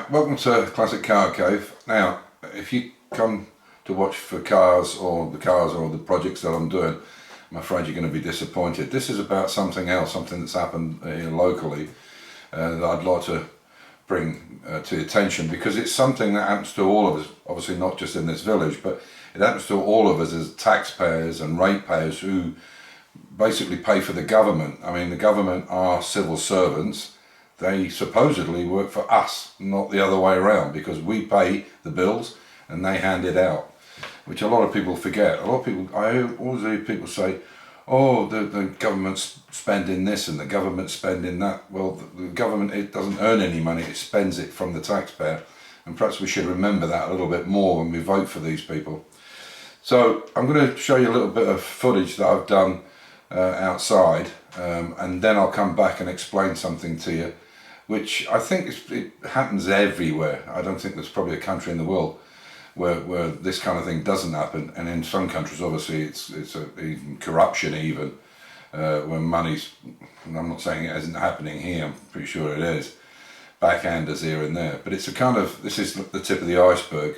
Right, welcome to Classic Car Cave. Now, if you come to watch for cars or the projects that I'm doing, I'm afraid you're going to be disappointed. This is about something else, something that's happened here locally that I'd like to bring to your attention, because it's something that happens to all of us, obviously not just in this village, but it happens to all of us as taxpayers and ratepayers who basically pay for the government. I mean, the government are civil servants. They supposedly work for us, not the other way around, because we pay the bills and they hand it out, which a lot of people forget. A lot of people, I always hear people say, oh, the government's spending this and the government's spending that. Well, the government, it doesn't earn any money, it spends it from the taxpayer. And perhaps we should remember that a little bit more when we vote for these people. So I'm going to show you a little bit of footage that I've done outside, and then I'll come back and explain something to you, which I think it happens everywhere. I don't think there's probably a country in the world where this kind of thing doesn't happen. And in some countries, obviously, it's even corruption, even when money's. I'm not saying it isn't happening here. I'm pretty sure it is. Backhanders here and there, but it's a kind of, this is the tip of the iceberg,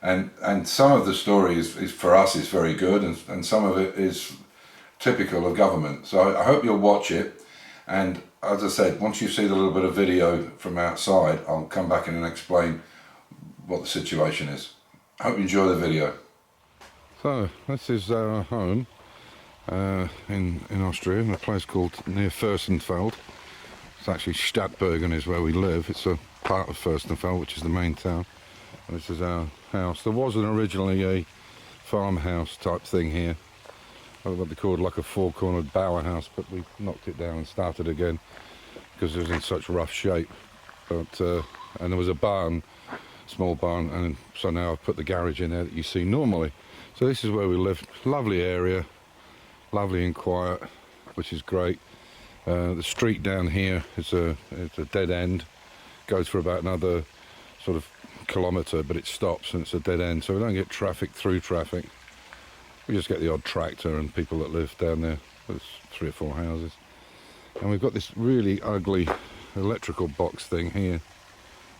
and some of the story is for us is very good, and some of it is typical of government. So I hope you'll watch it, and as I said, once you see the little bit of video from outside, I'll come back in and explain what the situation is. I hope you enjoy the video. So this is our home in Austria, in a place called near Fürstenfeld. It's actually Stadtbergen is where we live. It's a part of Fürstenfeld, which is the main town. And this is our house. There wasn't originally a farmhouse type thing here, what they called like a four-cornered bower house, but we knocked it down and started again because it was in such rough shape. But and there was a barn, small barn, and so now I've put the garage in there that you see normally. So this is where we live. Lovely area, lovely and quiet, which is great. The street down here is it's a dead end, goes for about another sort of kilometre, but it stops and it's a dead end, so we don't get traffic through traffic. We just get the odd tractor and people that live down there. There's 3 or 4 houses. And we've got this really ugly electrical box thing here.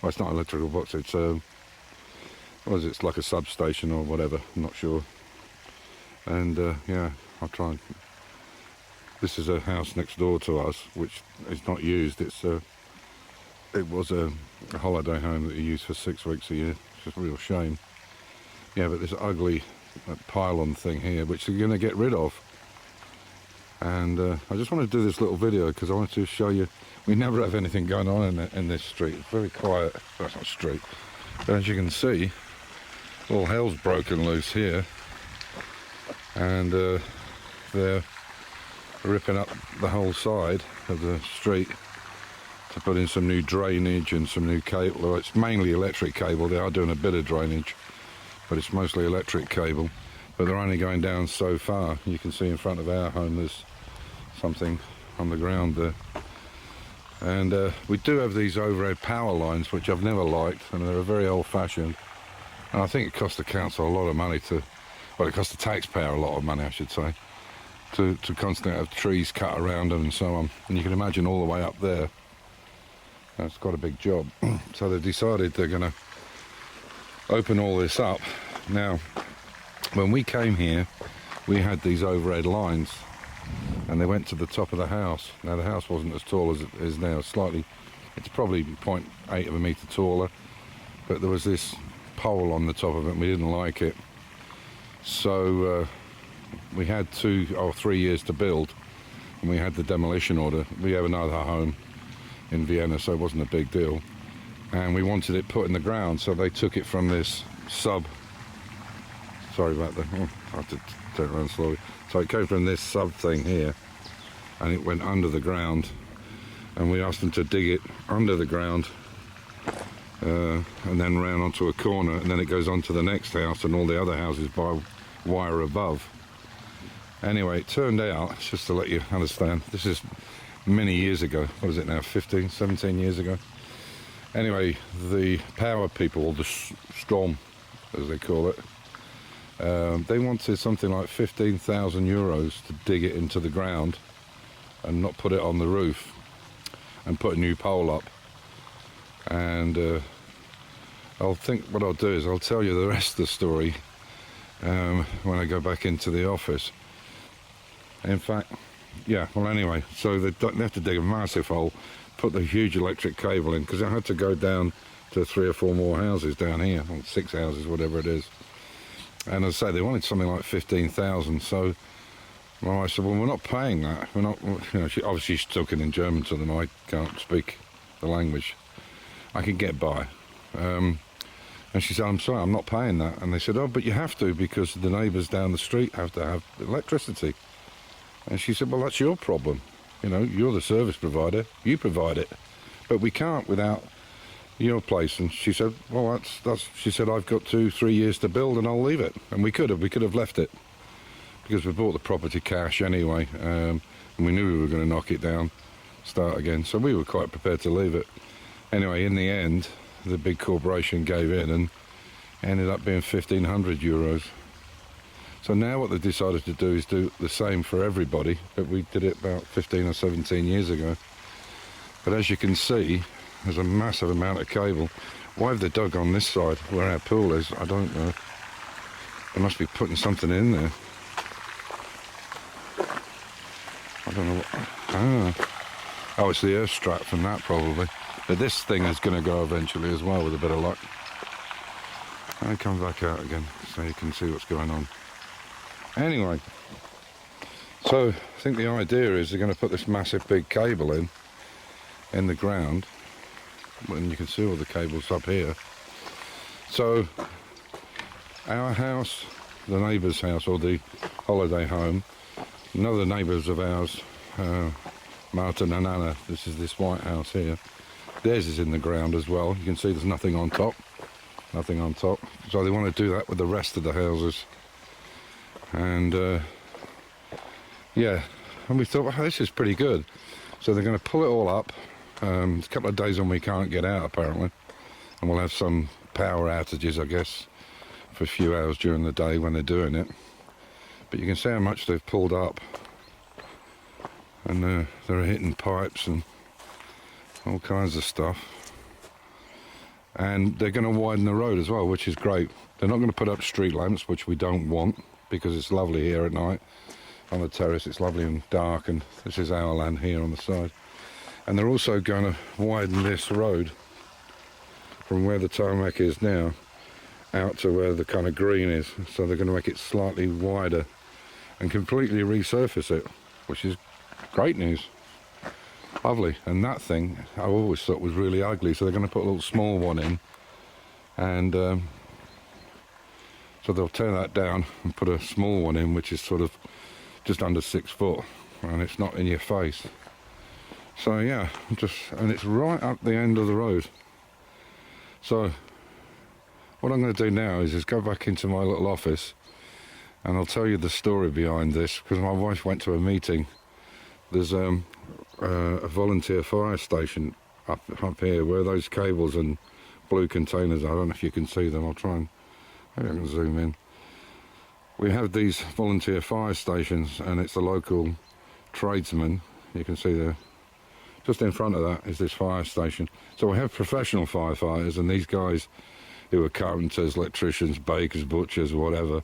Well, it's not an electrical box, it's what is it? It's like a substation or whatever, I'm not sure. And yeah, I'll try and... This is a house next door to us, which is not used. It was a holiday home that you used for 6 weeks a year. It's just a real shame. Yeah, but this ugly pylon thing here, which they're going to get rid of. And I just want to do this little video because I want to show you, we never have anything going on in this street. It's very quiet. That's not street. But as you can see, all hell's broken loose here. And they're ripping up the whole side of the street to put in some new drainage and some new cable. Well, it's mainly electric cable. They are doing a bit of drainage, but it's mostly electric cable. But they're only going down so far. You can see in front of our home there's something on the ground there. And we do have these overhead power lines, which I've never liked, and they're very old-fashioned. And I think it costs the council a lot of money to, well, it costs the taxpayer a lot of money, I should say, to constantly have trees cut around them and so on. And you can imagine all the way up there. That's quite a big job. So they've decided they're going to open all this up. Now, when we came here, we had these overhead lines, and they went to the top of the house. Now, the house wasn't as tall as it is now. It's probably 0.8 of a metre taller, but there was this pole on the top of it, and we didn't like it. So we had 2 or 3 years to build, and we had the demolition order. We have another home in Vienna, so it wasn't a big deal. And we wanted it put in the ground, so they took it from this sorry about that, I have to turn around slowly. So it came from this sub thing here, and it went under the ground, and we asked them to dig it under the ground, and then round onto a corner, and then it goes on to the next house and all the other houses by wire above. Anyway, it turned out, just to let you understand, this is many years ago. What is it now, 15, 17 years ago? Anyway, the power people, or the Strom, as they call it, they wanted something like 15,000 euros to dig it into the ground and not put it on the roof and put a new pole up. And I'll think what I'll do is I'll tell you the rest of the story when I go back into the office. In fact, yeah, well anyway, so they have to dig a massive hole, put the huge electric cable in, because I had to go down to 3 or 4 more houses down here, or 6 houses, whatever it is. And as I say, they wanted something like 15,000, so my wife said, well, we're not paying that. We're not, you know, obviously she's talking in German to them. I can't speak the language. I can get by. And she said, I'm sorry, I'm not paying that. And they said, oh, but you have to, because the neighbours down the street have to have electricity. And she said, well, that's your problem. You know, you're the service provider, you provide it. But we can't without your place. And she said, well, she said, I've got 2-3 years to build and I'll leave it. And we could have left it, because we bought the property cash anyway, and we knew we were going to knock it down, start again, so we were quite prepared to leave it. Anyway, in the end, the big corporation gave in and ended up being 1,500 euros. So now what they decided to do is do the same for everybody, but we did it about 15 or 17 years ago. But as you can see, there's a massive amount of cable. Why have they dug on this side where our pool is? I don't know. They must be putting something in there. I don't know what... Oh, it's the earth strap from that probably. But this thing is going to go eventually as well with a bit of luck. And come back out again so you can see what's going on. Anyway, so I think the idea is they're going to put this massive big cable in the ground. And you can see all the cables up here. So our house, the neighbour's house, or the holiday home, another neighbours of ours, Martin and Anna, this is this white house here, theirs is in the ground as well. You can see there's nothing on top, so they want to do that with the rest of the houses. And yeah, and we thought, well, this is pretty good. So they're going to pull it all up. There's a couple of days when we can't get out apparently, and we'll have some power outages, I guess, for a few hours during the day when they're doing it. But you can see how much they've pulled up, and they're hitting pipes and all kinds of stuff. And they're going to widen the road as well, which is great. They're not going to put up street lamps, which we don't want, because it's lovely here at night on the terrace. It's lovely and dark, and this is our land here on the side. And they're also going to widen this road from where the tarmac is now out to where the kind of green is. So they're going to make it slightly wider and completely resurface it, which is great news. Lovely. And that thing I always thought was really ugly, so they're going to put a little small one in, and so they'll tear that down and put a small one in, which is sort of just under 6 foot, and it's not in your face. So yeah, and it's right up the end of the road. So what I'm going to do now is go back into my little office, and I'll tell you the story behind this, because my wife went to a meeting. There's a volunteer fire station up here where those cables and blue containers are. I don't know if you can see them. I'll try and maybe I can zoom in. We have these volunteer fire stations, and it's the local tradesmen. You can see there. Just in front of that is this fire station. So we have professional firefighters, and these guys who are carpenters, electricians, bakers, butchers, whatever,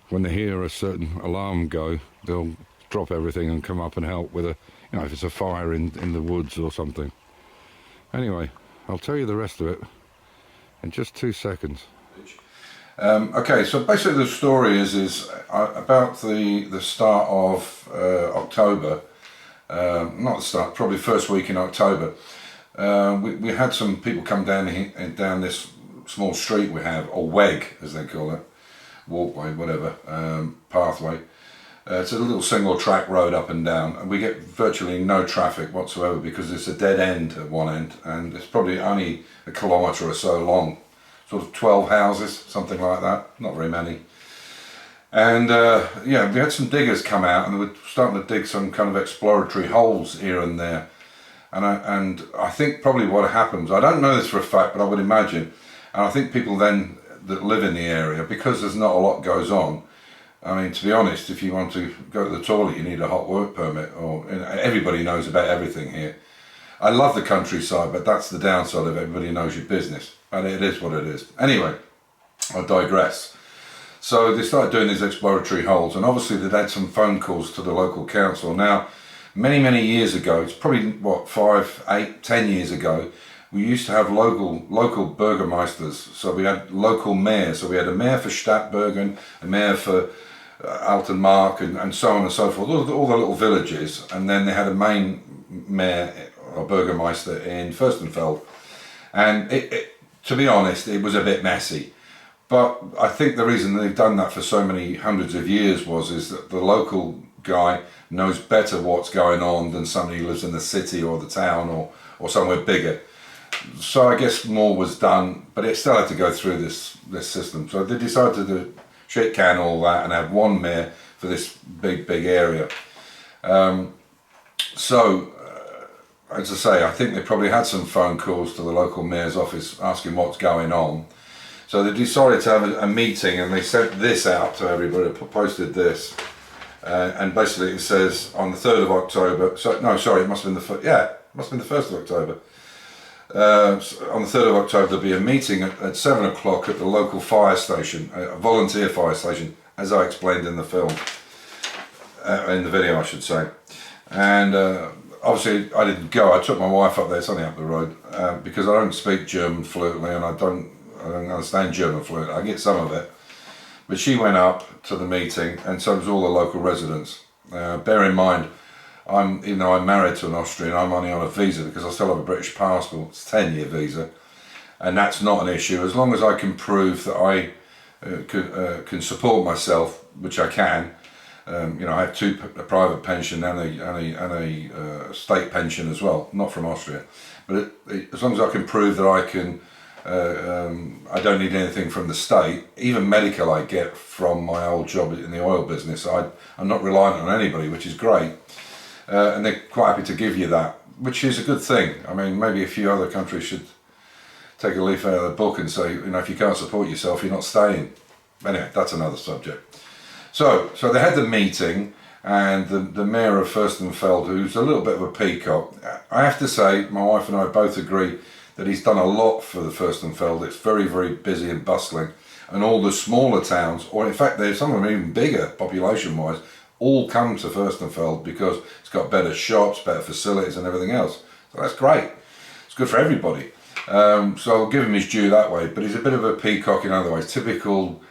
when they hear a certain alarm go, they'll drop everything and come up and help with if it's a fire in the woods or something. Anyway, I'll tell you the rest of it in just 2 seconds. Okay, so basically the story is about the start of October. Not the start, probably first week in October. We had some people come down this small street we have, or weg as they call it, walkway, whatever, pathway. It's a little single track road up and down, and we get virtually no traffic whatsoever because it's a dead end at one end, and it's probably only a kilometre or so long, sort of 12 houses, something like that, not very many. And yeah, we had some diggers come out, and they were starting to dig some kind of exploratory holes here and there. And I think probably what happens, I don't know this for a fact, but I would imagine, and I think people then that live in the area, because there's not a lot goes on, I mean, to be honest, if you want to go to the toilet, you need a hot work permit, or everybody knows about everything here. I love the countryside, but that's the downside of it. Everybody knows your business, and it is what it is. Anyway, I digress. So they started doing these exploratory holes, and obviously they'd had some phone calls to the local council. Now, many years ago, it's probably what, 5, 8, 10 years ago, we used to have local burgermeisters. So we had local mayors. So we had a mayor for Stadtbergen, a mayor for Altenmark, and so on and so forth, all the little villages, and then they had a main mayor or burgermeister in Fürstenfeld. And to be honest, it was a bit messy. But I think the reason they've done that for so many hundreds of years is that the local guy knows better what's going on than somebody who lives in the city or the town or somewhere bigger. So I guess more was done, but it still had to go through this system. So they decided to shit can all that and have one mayor for this big area. As I say, I think they probably had some phone calls to the local mayor's office asking what's going on. So they decided to have a meeting, and they sent this out to everybody, posted this. And basically it says on the 3rd of October, it must have been the 1st of October. On the 3rd of October there'll be a meeting at 7 o'clock at the local fire station, a volunteer fire station, as I explained in the film, in the video I should say. And obviously I didn't go. I took my wife up there, it's only up the road, because I don't speak German fluently, and I don't understand German fluently. I get some of it. But she went up to the meeting, and so was all the local residents. Bear in mind, even though I'm married to an Austrian, I'm only on a visa because I still have a British passport. It's a 10-year visa, and that's not an issue as long as I can prove that I can support myself, which I can. I have a private pension and a state pension as well, not from Austria. But as long as I can prove that I can. I don't need anything from the state. Even medical I get from my old job in the oil business. I'm not reliant on anybody, which is great. And they're quite happy to give you that, which is a good thing. I mean, maybe a few other countries should take a leaf out of the book and say, if you can't support yourself, you're not staying. Anyway, that's another subject. So they had the meeting, and the mayor of Fürstenfeld, who's a little bit of a peacock, I have to say, my wife and I both agree that he's done a lot for the Fürstenfeld. It's very busy and bustling, and all the smaller towns, or in fact there's some of them even bigger population wise, all come to Fürstenfeld because it's got better shops, better facilities and everything else. So that's great. It's good for everybody. So I'll give him his due that way, but he's a bit of a peacock in other ways, typical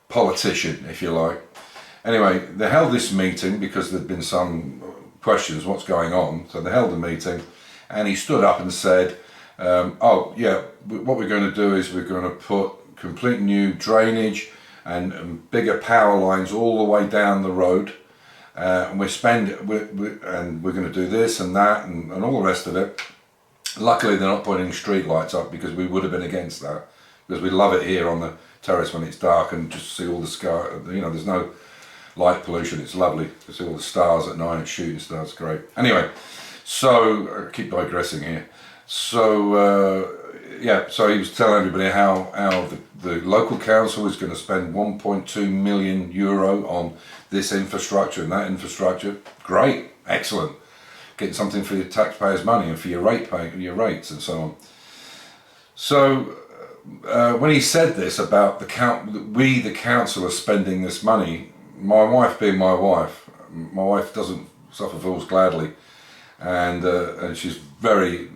politician if you like. Anyway, they held this meeting because there'd been some questions, what's going on, so they held a meeting, and he stood up and said, what we're going to do is we're going to put complete new drainage and bigger power lines all the way down the road, and we're going to do this and that and all the rest of it. Luckily they're not putting street lights up, because we would have been against that, because we love it here on the terrace when it's dark and just see all the sky. There's no light pollution. It's lovely to see all the stars at night and shooting stars. Great. Anyway, so I keep digressing here. So so he was telling everybody how the local council is going to spend 1.2 million euro on this infrastructure and that infrastructure. Great, excellent. Getting something for your taxpayers' money and for your rates and so on. So when he said this about the council are spending this money, my wife being my wife doesn't suffer fools gladly. And she's very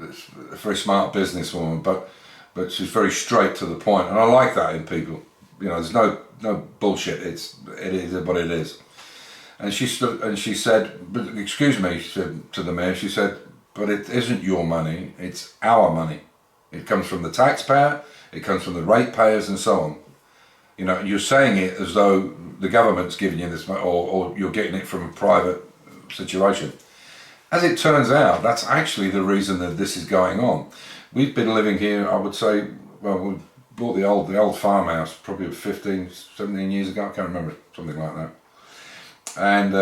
smart businesswoman, but she's very straight to the point, and I like that in people. There's no bullshit. It is what it is. And she stood and she said, "But excuse me," she said to the mayor. She said, "But it isn't your money. It's our money. It comes from the taxpayer. It comes from the ratepayers, and so on. You're saying it as though the government's giving you this money, or you're getting it from a private situation." As it turns out, that's actually the reason that this is going on. We've been living here, I would say, we bought the old farmhouse probably 15, 17 years ago, I can't remember, something like that. And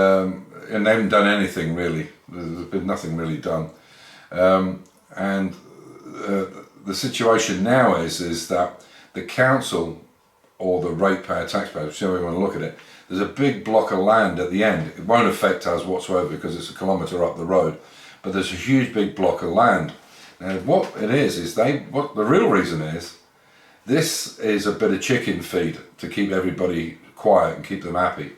they haven't done anything really. There's been nothing really done. The situation now is that the council, or the ratepayer, taxpayer, whichever you want to look at it, there's a big block of land at the end. It won't affect us whatsoever because it's a kilometre up the road, but there's a huge big block of land. Now what it is what the real reason is, this is a bit of chicken feed to keep everybody quiet and keep them happy.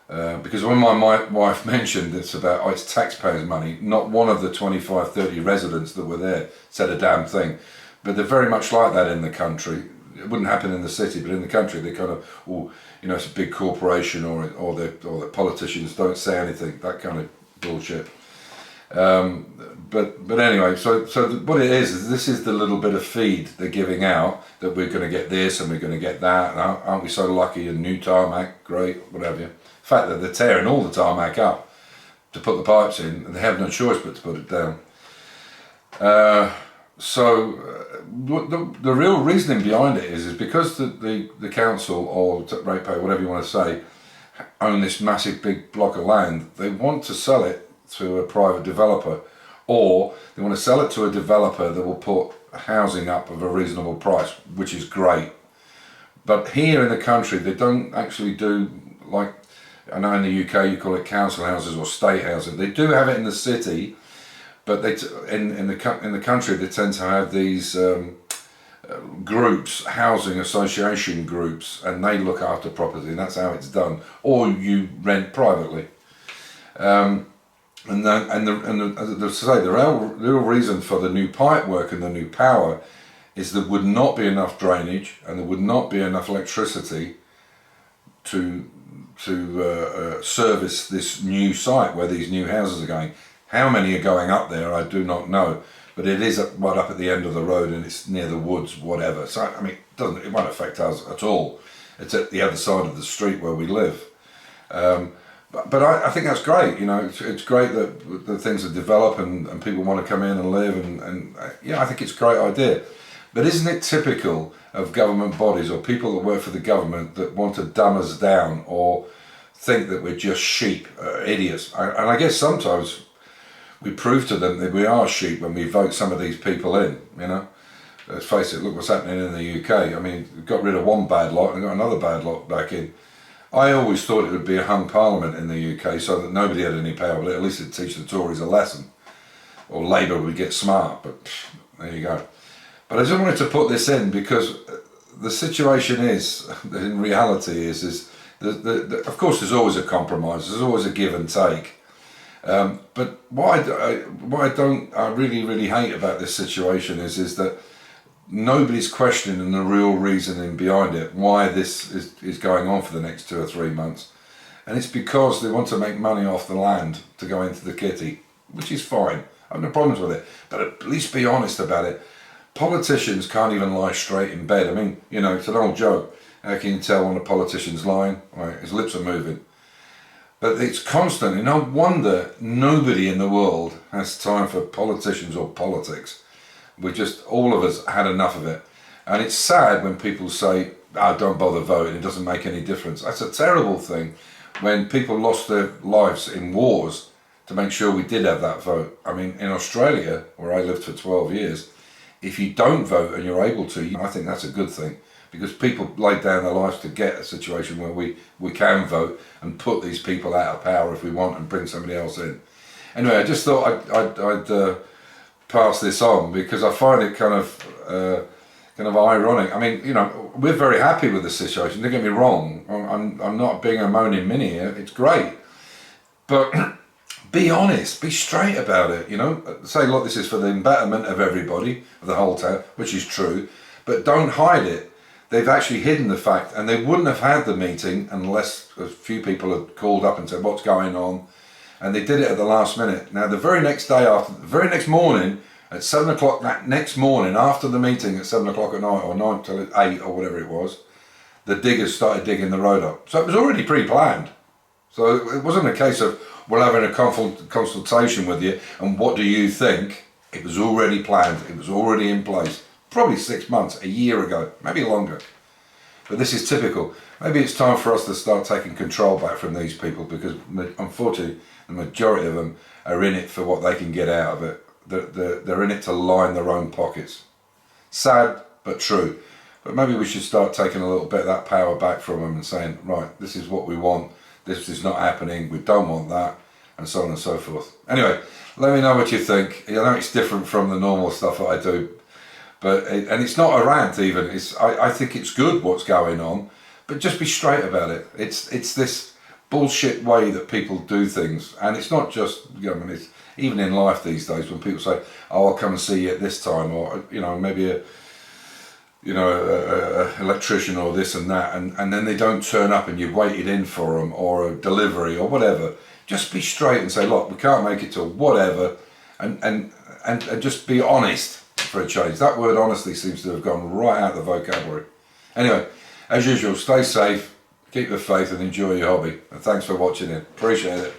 Because when my wife mentioned it's about, oh, it's taxpayers' money, not one of the 25, 30 residents that were there said a damn thing. But they're very much like that in the country. It wouldn't happen in the city, but in the country they kind of, oh, you know, it's a big corporation, or the politicians don't say anything, that kind of bullshit. But anyway, so what it is this is the little bit of feed they're giving out, that we're going to get this and we're going to get that, and aren't we so lucky, and new tarmac, great, whatever. The fact that they're tearing all the tarmac up to put the pipes in, and they have no choice but to put it down. The real reasoning behind it is because the council, or ratepayer, whatever you want to say, own this massive big block of land. They want to sell it to a private developer, or they want to sell it to a developer that will put housing up of a reasonable price, which is great. But here in the country they don't actually do, like I know in the UK you call it council houses or state housing. They do have it in the city, but in the country they tend to have these groups, housing association groups, and they look after property, and that's how it's done. Or you rent privately. And the real reason for the new pipe work and the new power is there would not be enough drainage, and there would not be enough electricity to service this new site where these new houses are going. How many are going up there, I do not know, but it is right up at the end of the road, and it's near the woods, whatever. So I mean, it won't affect us at all. It's at the other side of the street where we live. But I think that's great, you know, it's great that the things are developed and people want to come in and live, and yeah, I think it's a great idea. But isn't it typical of government bodies or people that work for the government that want to dumb us down or think that we're just sheep, idiots? And I guess sometimes we prove to them that we are sheep when we vote some of these people in, you know. Let's face it, look what's happening in the UK. I mean, we got rid of one bad lot and got another bad lot back in. I always thought it would be a hung parliament in the UK so that nobody had any power, but at least it'd teach the Tories a lesson. Or Labour would get smart, but there you go. But I just wanted to put this in because the situation is, in reality, is of course there's always a compromise, there's always a give and take. But what I really hate about this situation is that nobody's questioning the real reasoning behind it, why this is going on for the next 2 or 3 months. And it's because they want to make money off the land to go into the kitty, which is fine. I have no problems with it, but at least be honest about it. Politicians can't even lie straight in bed. I mean, you know, it's an old joke. How can you tell when a politician's lying? Right, his lips are moving. But it's constant. No wonder nobody in the world has time for politicians or politics. We just, all of us had enough of it. And it's sad when people say, oh, don't bother voting, it doesn't make any difference. That's a terrible thing when people lost their lives in wars to make sure we did have that vote. I mean, in Australia, where I lived for 12 years, if you don't vote and you're able to, I think that's a good thing, because people laid down their lives to get a situation where we can vote and put these people out of power if we want and bring somebody else in. Anyway, I just thought I'd pass this on because I find it kind of ironic. I mean, you know, we're very happy with the situation, don't get me wrong. I'm not being a moaning Minnie here, it's great. But be honest, be straight about it, you know. Say, look, this is for the betterment of everybody, of the whole town, which is true, but don't hide it. They've actually hidden the fact, and they wouldn't have had the meeting unless a few people had called up and said, what's going on? And they did it at the last minute. Now, the very next day after, the very next morning, at 7 o'clock that next morning, after the meeting at 7 o'clock at night, or 9 till 8 or whatever it was, the diggers started digging the road up. So it was already pre-planned. So it wasn't a case of, we're having a consultation with you, and what do you think? It was already planned, it was already in place. Probably 6 months, a year ago, maybe longer. But this is typical. Maybe it's time for us to start taking control back from these people, because unfortunately the majority of them are in it for what they can get out of it. They're in it to line their own pockets. Sad, but true. But maybe we should start taking a little bit of that power back from them and saying, right, this is what we want, this is not happening, we don't want that, and so on and so forth. Anyway, let me know what you think. I know it's different from the normal stuff that I do, and it's not a rant even. I think it's good what's going on, but just be straight about it. It's this bullshit way that people do things, and it's not just, I mean, it's even in life these days when people say, "Oh, I'll come and see you at this time," or maybe a electrician or this and that, and then they don't turn up and you've waited in for them, or a delivery or whatever. Just be straight and say, "Look, we can't make it till whatever," and just be honest for a change. That word honestly seems to have gone right out of the vocabulary. Anyway, as usual, stay safe, keep the faith and enjoy your hobby. And thanks for watching it. Appreciate it.